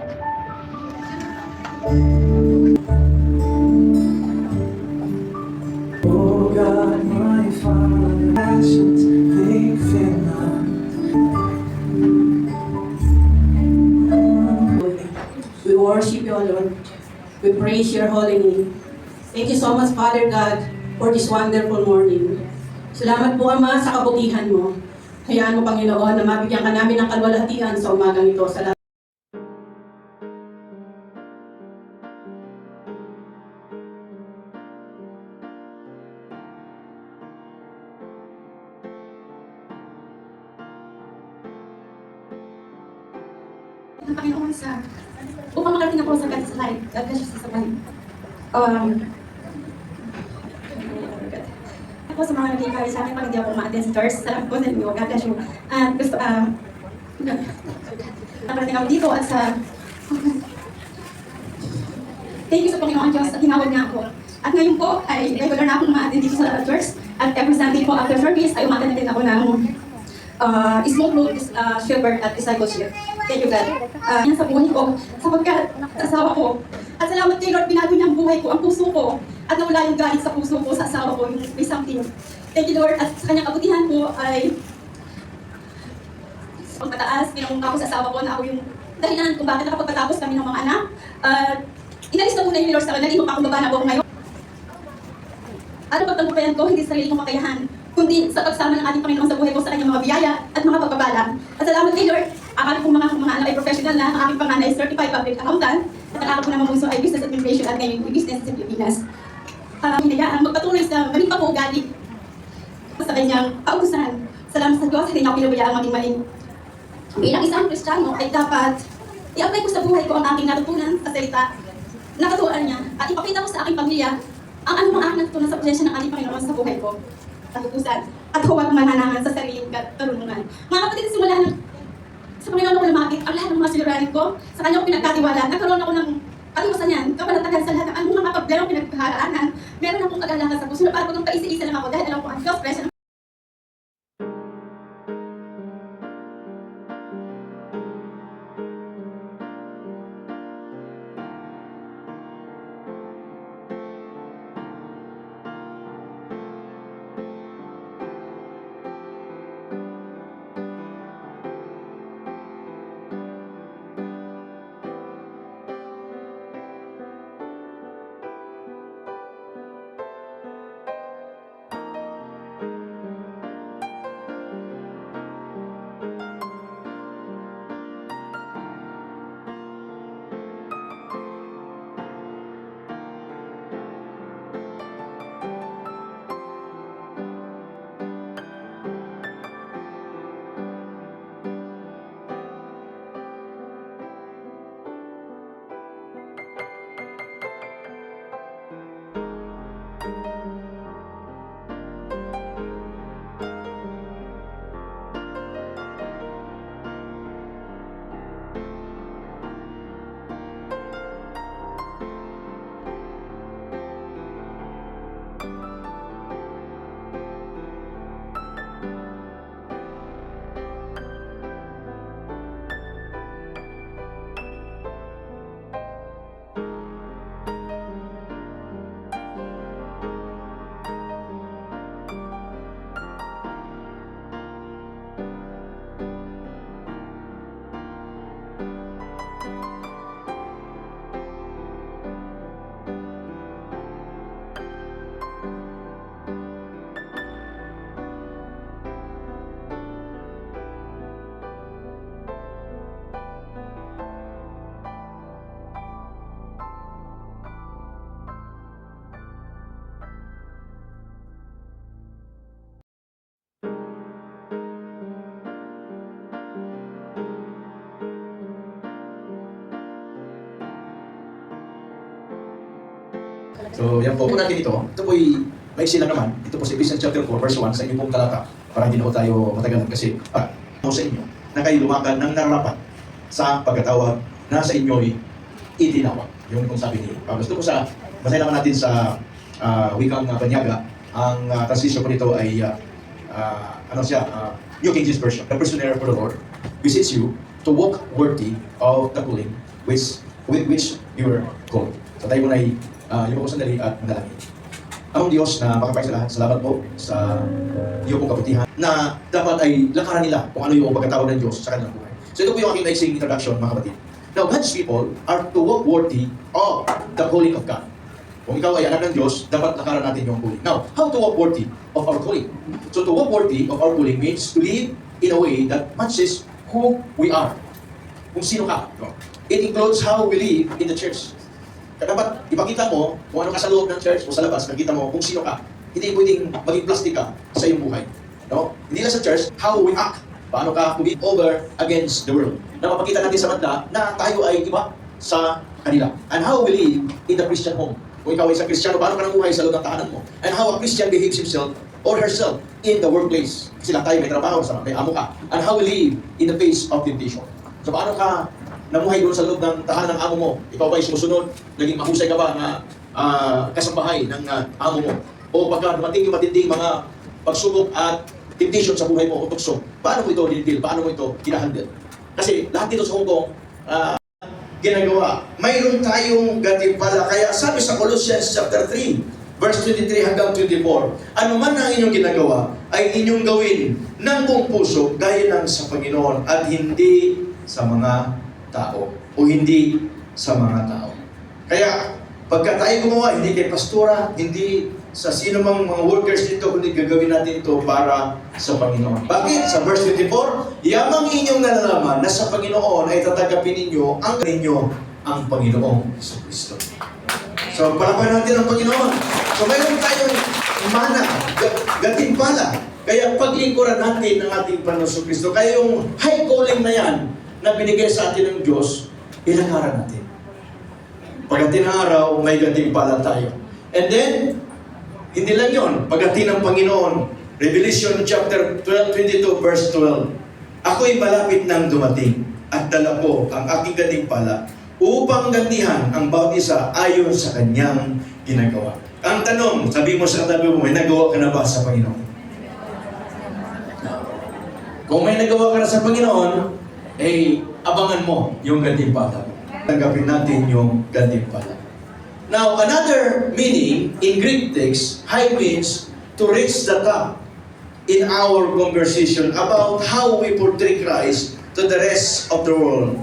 Oh God, my Father, actions, they fail not. We worship you, O Lord. We praise your holy name. Thank you so much, Father God, for this wonderful morning. Salamat po, Ama, sa kabutihan mo. Hayaan mo, Panginoon, na mabigyan ka namin ng kalwalhatian sa umagang ito. Salamat. Ng Panginoon sa upang makarating ako sa God's life. God bless you sa life. Ako sa mga nag-encourage sa akin pag hindi ako ma-attend sa church. Salamat po sa inyo. God bless you. At gusto, nakarating ako dito at sa thank you sa Panginoon Diyos at tinawag niya ako. At ngayon po ay regular na akong ma-attend dito sa church. At every Sunday po after service ay umattend din ako ng smoke room, shepherd at discipleship. Thank you, God. Yan sa buhay ko, sapagkat sa asawa ko. At salamat kay Lord, binago niya ang buhay ko, ang puso ko. At nawala yung galit sa puso ko, sa asawa ko, yung may something. Thank you, Lord. At sa kanyang kabutihan po ay pagpataas, pinamungka ko sa asawa ko na ako yung dahilan kung bakit nakapagpatapos kami ng mga anak. Inalis na muna yung Lord sa akin, naging mapakumbaba na ako ngayon. Ano pagtagumpayan ko, hindi sa sarili kong kakayahan, kundi sa pagsama ng ating Panginoon sa buhay ko sa kanyang mga biyaya at mga pagpapala. At salamat kay Lord, akala ko mga anak ay professional na, ang aking panganay is certified public accountant, at akala ko na mamunso ay business administration at ngayon ay business sa Pilipinas. Hinayaan magpatuloy sa maling pag-uugali sa kanyang pautusan. Salamat sa Diyos, hindi niya ako pinabayaan maging maling. Bilang isang Kristiyano ay dapat i-apply ko sa buhay ko ang aking natutunan sa salita, nakatuan niya, at ipakita ko sa aking pamilya ang anumang aking natutunan sa presensya ng ating Panginoon sa buhay ko. Katutusan at huwag mananangan sa sariling karunungan. Mga kapatid, simula na sa Panginoon ako lumapit, ang lahat ng mga suliranin ko, sa kanya ko pinagkatiwala, nagkaroon ako ng kaliwasan yan, kapanatagan sa lahat ng anong mga problema pinagkaharaanan, meron akong kagalakan sa puso na parang kung paisa-isa lang ako dahil alam ko ang Diyos present. So, yan po. Kung natin ito po'y maiksi lang naman. Ito po sa Ephesians chapter 4, verse 1, sa inyo pong talata. Para hindi na po tayo matagalan kasi mo sa inyo na kayo lumakad ng nararapat sa pagkatawag na sa inyo'y itinawag. Yun kung sabi ni Pablo. Ito po sa, basahin naman natin sa wikang Banyaga. Ang translation po nito ay New King James Version. The prisoner for the Lord beseech you to walk worthy of the calling with which you were called. So tayo muna ay yung po sandali at manalangin. Amang Diyos na makapay sa lahat, salamat po sa iyo pong kabutihan na dapat ay lakaran nila kung ano yung pagkatawag ng Diyos sa kanilang buhay. So ito po yung aking naising introduction, mga kapatid. Now, God's people are to walk worthy of the calling of God. Kung ikaw ay anak ng Diyos, dapat lakaran natin yung calling. Now, how to walk worthy of our calling? So to walk worthy of our calling means to live in a way that matches who we are. Kung sino ka. It includes how we live in the church. Kaya dapat ipakita mo kung ano ka sa loob ng church o sa labas, nakita mo kung sino ka. Hindi pwedeng maging plastic ka sa iyong buhay. No? Hindi lang sa church, how we act. Paano ka be over against the world. Na mapakita natin sa mata na tayo ay iba sa kanila. And how we live in the Christian home. Kung ikaw ay isang Kristiyano, paano ka namuhay sa loob ng tahanan mo? And how a Christian behaves himself or herself in the workplace. Kasi lang tayo may trabaho, may amo ka. And how we live in the face of temptation. So paano ka namuhay doon sa loob ng tahanan ng amo mo? Ikaw ba ay sumusunod? Naging mahusay ka ba na kasambahay ng amo mo? O pagka dumating yung matinding mga pagsubok at temptation sa buhay mo o tukso, paano mo ito dinidil? Paano mo ito kinahandle? Kasi lahat dito sa Hong Kong, ginagawa. Mayroon tayong gantimpala. Kaya sabi sa Colossians chapter 3, verse 23 hanggang 24, ano man ang inyong ginagawa, ay inyong gawin ng buong puso, gaya ng sa Panginoon, at hindi sa mga tao, o hindi sa mga tao. Kaya, pagka tayo gumawa, hindi kay pastora, hindi sa sino mang mga workers dito, kundi gagawin natin ito para sa Panginoon. Bakit? Sa verse 24, yamang inyong nalalaman na sa Panginoon ay tatagapin ninyo ang Panginoong Kristo. So, palapain natin ang Panginoon. So, mayroon tayong mana, gantimpala. Kaya paglingkuran natin ng ating Panginoong Kristo. Kaya yung high calling na yan, na binigay sa atin ng Diyos, ilakaran natin. Pagdating ng araw, may gantimpala tayo. And then, hindi lang yun. Pagdating ng Panginoon, Revelation chapter 22 verse 12, ako'y malapit nang dumating at dala ko ang aking gantimpala upang gantihan ang bawat isa ayon sa kanyang ginagawa. Ang tanong, sabi mo sa katabi mo, may nagawa ka na ba sa Panginoon? Kung may nagawa ka na sa Panginoon, abangan mo yung gantimpala. Tanggapin natin yung gantimpala. Now, another meaning in Greek text, high means to reach the top in our conversation about how we portray Christ to the rest of the world.